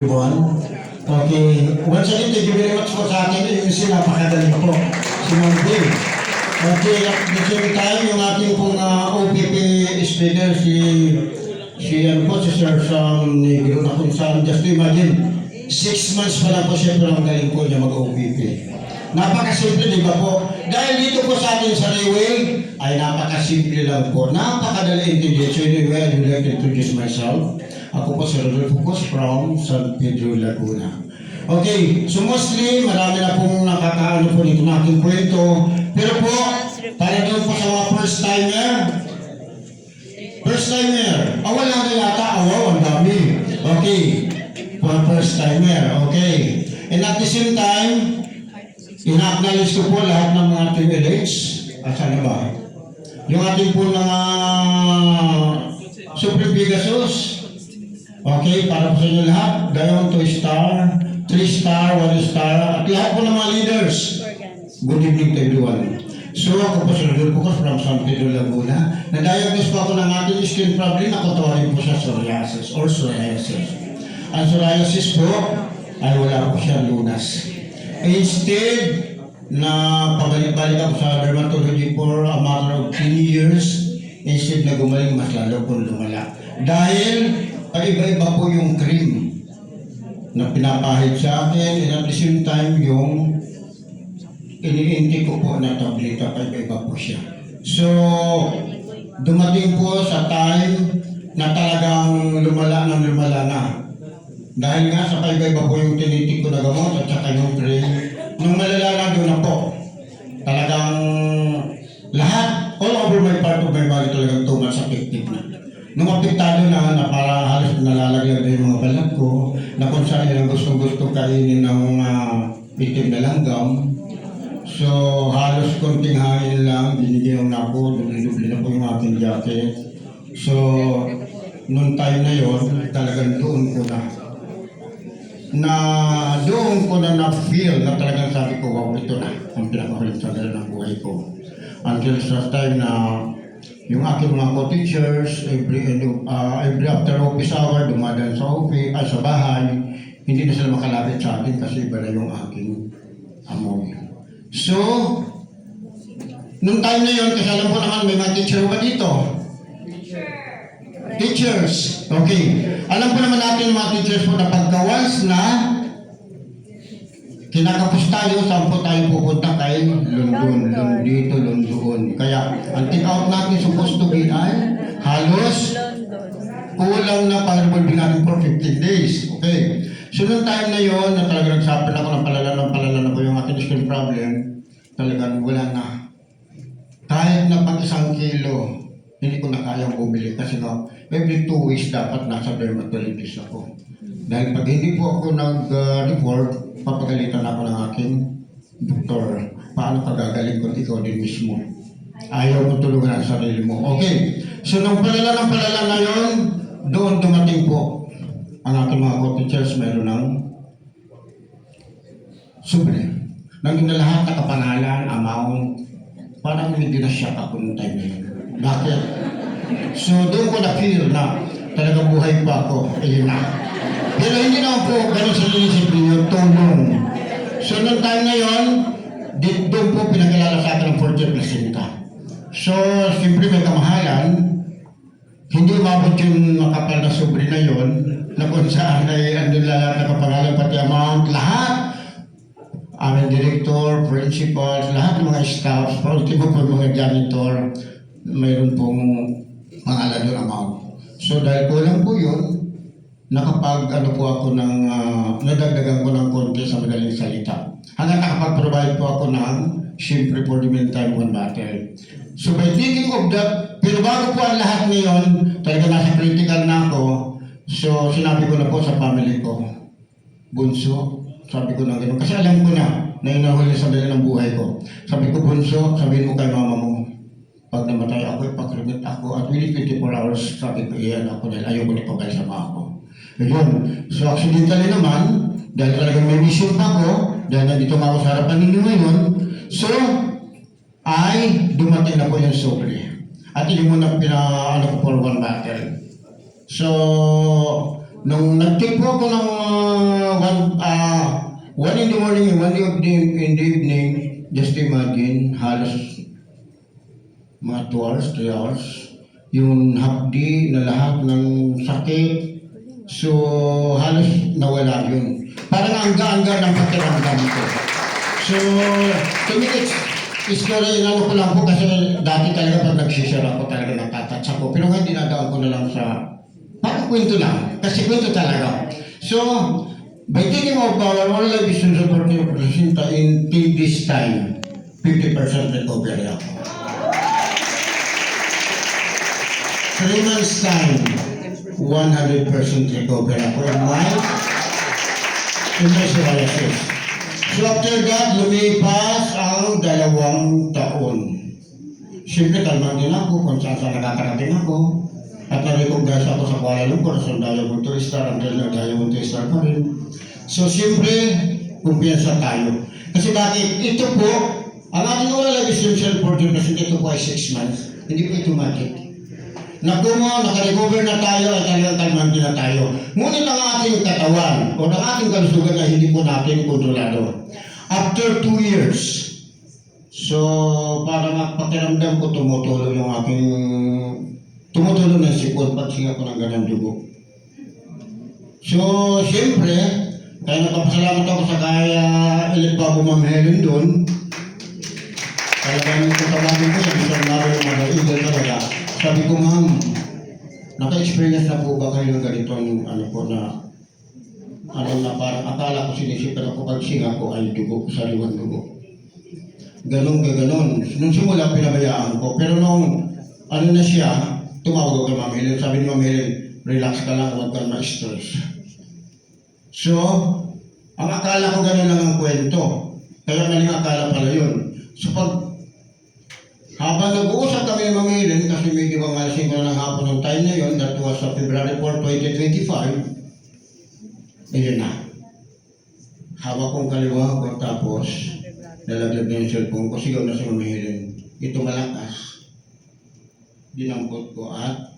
Everyone. Okay. Once again, thank you very much po sa akin. Yung napakadali po. Si Ma'am Dave. Okay. At the same time, yung ating pong OPP speaker, si Sir Sam Negro, na kung saan, just to imagine, 6 months pa lang po siya, pero ang galing po niya mag-OPP. Napakasimple, di ba po? Dahil dito po sa atin sa Railway, ay napakasimple lang po. Napakadali intindihan. So anyway, I would like to introduce myself. Ako po si Rodolfo Cos from San Pedro, Laguna. Okay, so mostly, marami na pong nakakaano po nito na aking kwento. Pero po, para doon po sa mga first timer, wala na yata, ang dami. Okay, for first timer, okay. And at the same time, ina-acknowledge ko po lahat ng mga privilege. Saan ba? Yung ating po mga Super Pegasus. Okay, para po sa inyo lahat. Gayon, 2 star, 3 star, 1 star, at lahat po ng mga leaders. Good evening to everyone. So, ako po si Rodolfo Cos from San Pedro, Laguna. Na-diagnose po ako ng ating skin problem. Ako tawagin po siya psoriasis or psoriasis. Ang psoriasis po ay wala po siya lunas. Instead na pabalik-balik ako sa dermatology for a matter of 10 years, instead na gumaling, mas lalo po lumala. Dahil iba-iba po yung cream na pinapahid sa akin, and at the same time yung iniinti ko po na tableta, iba-iba po siya. So, dumating po sa time na talagang lumala na. Dahil nga sa iba-iba po yung tinitik ko na gamot at saka yung cream, nung malala na doon na po, talagang lahat, all over my part of my body talagang too much affected na. Nung apektado na para halos nalalaglag na yung mga balat ko, na kung saan yung gustong-gusto kainin ng itim na langgam. So, halos konting hangin lang, binigyan na ako, dubli na po yung aking jacket. So, nung time na yon, talagang doon ko na na-feel na talagang sabi ko, wow, ito na ang pinakahuling sandali ng buhay ko. Until sa time na yung aking mga co-teachers, every after office hour, dumadaan sa office, sa bahay, hindi na sila makalapit sa akin kasi iba na yung aking amoy. So, nung time na yun, kasi alam ko naman may mga teacher ba dito? Teachers. Okay. Alam ko naman natin mga teachers po na pagka once na kinakapos tayo, saan po tayo pupunta kay London. Dito, London. Kaya, ang take-out natin supposed to be ay halos kulang na pag-revolving natin for 15 days. Okay. So, nung time na yon na talaga nagsapin ako ng palala na po yung aking skin problem, talagang wala na. Kahit na pag 1 kilo, hindi ko na kayang bumili kasi every 2 weeks dapat nasa dermatologist ako. Dahil pag hindi po ako nag-report, papagalitan ako ng aking doktor. Paano ka gagaling kung ikaw din mismo? Ayaw mo tulungan ang sarili mo. Okay. So, nung palala na yun, doon dumating po ang aking mga co-teachers, mayroon ng sobre. Naging na lahat na kapangalan, amount, parang hindi na siya ako noong time na yun. Bakit? So, doon ko na-feel na talagang buhay pa ako. Ayun na. Pero hindi naman po ganun sa linisip niyo, tulong. So, noong time na yun, doon po pinag-alala sa akin ng 40 placenta. So, siyempre may kamahalan, hindi umabot yung makapal na sobre na yun, na kung saan ay andun lahat na kapangalan, pati amount, lahat. Aming director, principals, lahat ng mga staff, ultimo po mga janitor, mayroon pong pangalan doon amount. So, dahil kulang po yun, nakapag po ako nadagdagan ko ng konti sa madaling salita. Hanggang nakapag-provide po ako ng siyempre for the meantime one battle. So by thinking of that, pero bago po ang lahat ngayon, talaga nasa critical na ako, so sinabi ko na po sa family ko, Bunso, sabi ko na gano'n, kasi alam ko na yun ang huli sandali ng buhay ko. Sabi ko, Bunso, sabihin mo kay mama mo, pag namatay ako, ipag-remit ako, at within 24 hours, sabi ko, iyan ako dahil ayaw ko na pagkalisama ako. Ayun. So accidentally naman, dahil talagang may mission pa ako, dahil nandito nga ako sa harapan ninyo ngayon, so, ay dumating na po yung sobre. At hindi mo na for one battle. So, Nung nag-take po ako ng one in the morning and one in the evening, just imagine, halos mga 2 hours, 3 hours, yung hapdi na lahat ng sakit. So, halos nawala yun. Parang angga-angga ng pakiramdam ko. So, to me, it's very, ano ko lang po kasi dati talaga pag nagsishare ako talaga natatatsa ko. Pero ngayon dinadaan ko na lang sa, parang kwento lang. Kasi kwento talaga. So, by taking of our all life is supporting Placenta in this time, 50% recovery ako. 3 months time, 100% recovery ako in my psoriasis. So after that, lumipas ang 2 taon. Siyempre, kalmang din ako kung saan nakakarating ako. At na-recognize ako sa Kuala Lumpur, sa Diamond 2 Star, hanggang na Diamond 2 Star pa rin. So siyempre, kumpiyansa tayo. Kasi bakit? Ito po, ang ating oral essential for the kasi ito po ay 6 months. Hindi po ito magic. Nakumo, nakarecover na tayo at talagang kalmang din na tayo. Ngunit ang ating katawan o ang ating kalusugan na hindi po natin kontrolado. After 2 years, so parang pakiramdam ko tumutulong yung aking tumutulong ng sipon pag singa ko ng ganang dugo. So, siyempre, kaya napapasalamat ako sa kaya ilit pa ako Ma'am Helen doon. Talagang kung tawagin ko sa isang laro ng mga eagle talaga. Sabi ko, ma'am, naka-experience na po ba kayo ng ganitong ano po na parang akala ko sinisipan ako pag singa ko ay dugo, sariwang dugo. Ganun. Nung simula pinabayaan ko, pero nung ano na siya, tumawag ako kay Ma'am Helen. Sabi ni Ma'am Helen, relax ka lang, huwag kang ma-stress. So, ang akala ko ganun lang ang kwento. Kaya maling akala pala yun. So pag habang nag-uusap kami ng Ma'am Helen, kasi medyo mga alas 5 na ng hapon ng time na yun, that was February 4, 2025, ayun na. Hawak kong kaliwa ko, tapos nalaglag na yung cellphone ko, sigaw na si Ma'am Helen. Ito malakas. Dinampot ko at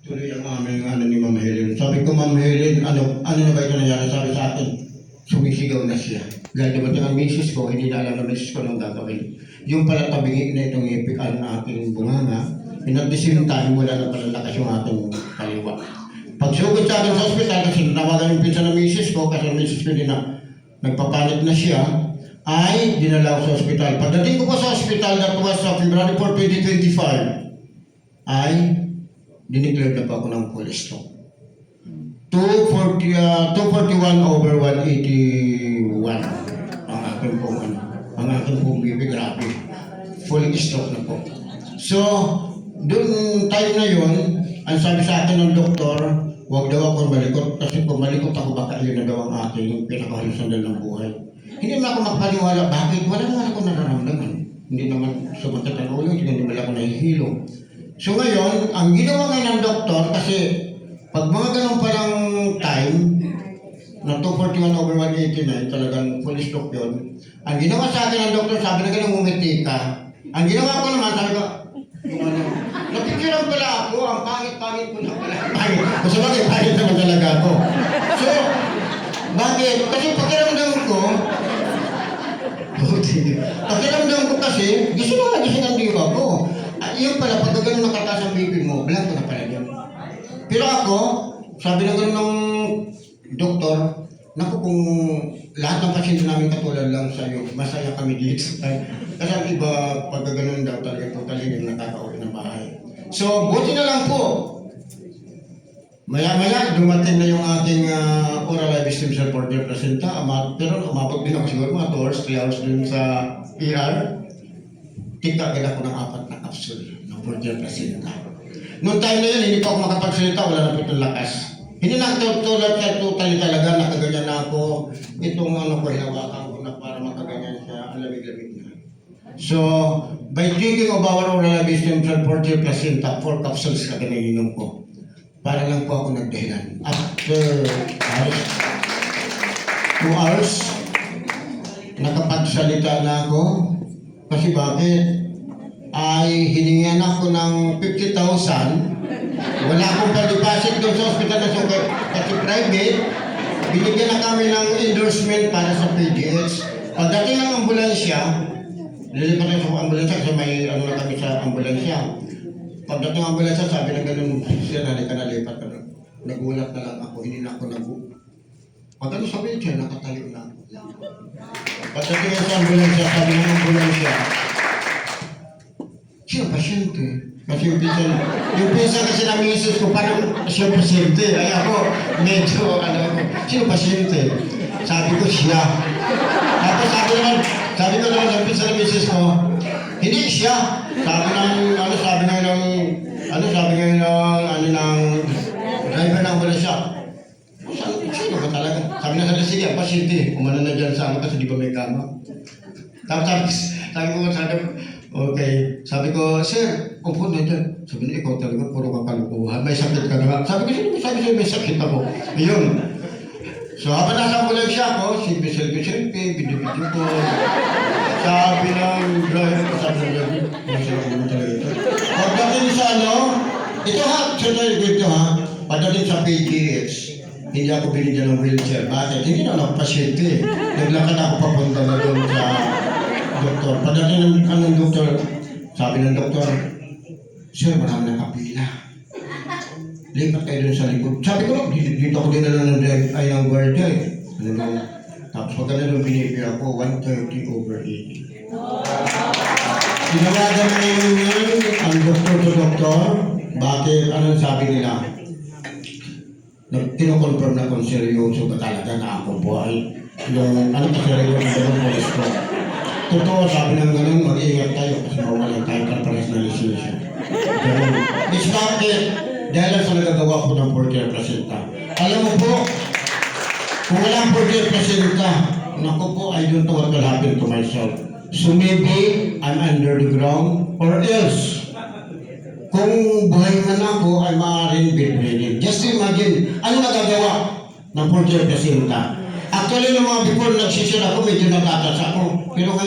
tuloy ang aming ni Ma'am Helen. Sabi ko, Ma'am Helen, ano na ba ito nangyari? Sabi sa akin, sumisigaw na siya. Dahil dumating ang misis ko, hindi na alam na misis ko nang gagawin. Yung pala tabingin na itong ipikal na aking bunganga, and at the same time, wala na pala lakas yung aking kaliwa. Pagsugod sa akin sa ospital, kasi nawagan yung pinsa ng misis ko, kasi ang misis ko din na nagpapanik na siya, ay dinala ko sa ospital. Pagdating ko pa sa ospital, that was February 4, 2025, ay dineclare na pa ako ng cholesterol. 241/181 ang aking pong ang aking pong bibig, grabe. Full stroke na po. So, doon time na yun, ang sabi sa akin ng doktor, huwag daw ako malikot kasi kung malikot ako baka yun na daw ang aking pinakahalusan ng buhay. Hindi naman ako makapaniwala, bakit? Wala naman ako nararamdaman. Hindi naman sumakit ang ulo, hindi naman ako nahihilo. So ngayon, ang ginawa ngayon ng doktor, kasi pag mga ganun palang time, na 241/189, talagang full stroke yun. Ang ginawa sa akin ng doktor, sabi na ganun, umiti ka. Ang ginawa ko naman, sabi ko, napicturean pala ako, ang pangit-pangit ko na pala. Kasi pangit naman talaga ako. So, bakit? Kasi pakiramdam ko kasi, gusto na ang diwa ko. Yun pala, pag ganun nakataas ang bibig mo, blanco na pala yun. Pero ako, sabi na ganun ng doktor, naku kung lahat ng pasyente namin katulad lang sa'yo, masaya kami dito. Kasi ang iba, pag ganun daw talaga totally yung nakaka-uwi ng bahay. So, buti na lang po. Maya-maya, dumating na yung aking oral life system for the placenta. Pero umabot din ako siguro mga 2 hours, 3 hours dun sa ER. Tika-gala ko ng 4 na capsule ng for the placenta. Noong time na yun, hindi pa ako makapagsalita, wala na po itong lakas. Hindi na tulad sa totally talaga, nakaganyan na ako. Itong ano ko, hinawakan ko na para makaganyan siya, ang lamig-lamig na. So, by taking of our oral system for the placenta, 4 capsules na ganyan ko. Para lang po ako nagdahilan. After 2 hours, nakapagsalita na ako. Kasi bakit? Ay hiningan ako ng 50,000 Wala akong pa-deposit doon sa hospital na sugat. Kasi private, binigyan na kami ng endorsement para sa PGH. Pagdating ng ambulansya, lilipat na sa ambulansya kasi may ano na kami sa ambulansya. Pagdating ng ambulansya, sabi na ganun, siya halika na lipat ka na. Nagulat na lang ako, hindi na ako Pag ano sa wheelchair, nakatayo na ako. Pagdating sa ambulansya, sabi ng ambulansya, siya pasyente. Kasi yung pinsan kasi na misis ko, parang siya pasyente. Ay ako, medyo, siya pasyente. Sabi ko siya. Tapos sabi ko naman sa pinsan na misis ko, hindi siya. Sabi ng driver ng ambulansya. Sino ba talaga? Sabi na sa sige, pasyente. Umano na dyan sa kasi di ba may kama? Tapos sabi ko, okay. Sabi ko, sir, upo na dyan. Sabi na, ikaw talaga, puro kapalukuhan. May sakit ka na. Sabi ko, sino may sakit ako? Ayun. So, habang nasa ambulansya ako, selfie, video ko. Sabi ng driver ko, sabi ng driver, masarap mo talaga ito. Pagdating sa ito ha, ito ha, pagdating sa PGH, hindi ako binigyan ng wheelchair. Bakit? Hindi na ako pasyente. Naglakad ako papunta na doon sa doktor. Pagdating ng doktor, sabi ng doktor, sir, marami na kapila. Lipat kayo doon sa likod. Sabi ko, dito ako dinala ng guardia eh. Tapos pagka na doon binibigay ako, 130/80. Tinawagan na yun ang doktor to doktor. Bakit? Anong sabi nila? Kino-confirm na kung seryoso ba talaga na ako po ay yung seryoso na ganun polis ko. Totoo, sabi ng ganun, mag-ingat tayo kasi mawalan tayo kapares na lisensya. Ganun. It's not it. Dahil sa nagagawa ko ng 40 placenta. Alam mo po, kung walang 40 placenta, naku po, I don't know what will happen to myself. So maybe I'm under the ground or else kung buhay man ako ay maaaring bedridden. Just imagine, ano nagagawa ng 40 placenta? Actually, nung mga before nagsisira ako, medyo natatas ako. Pero ngayon,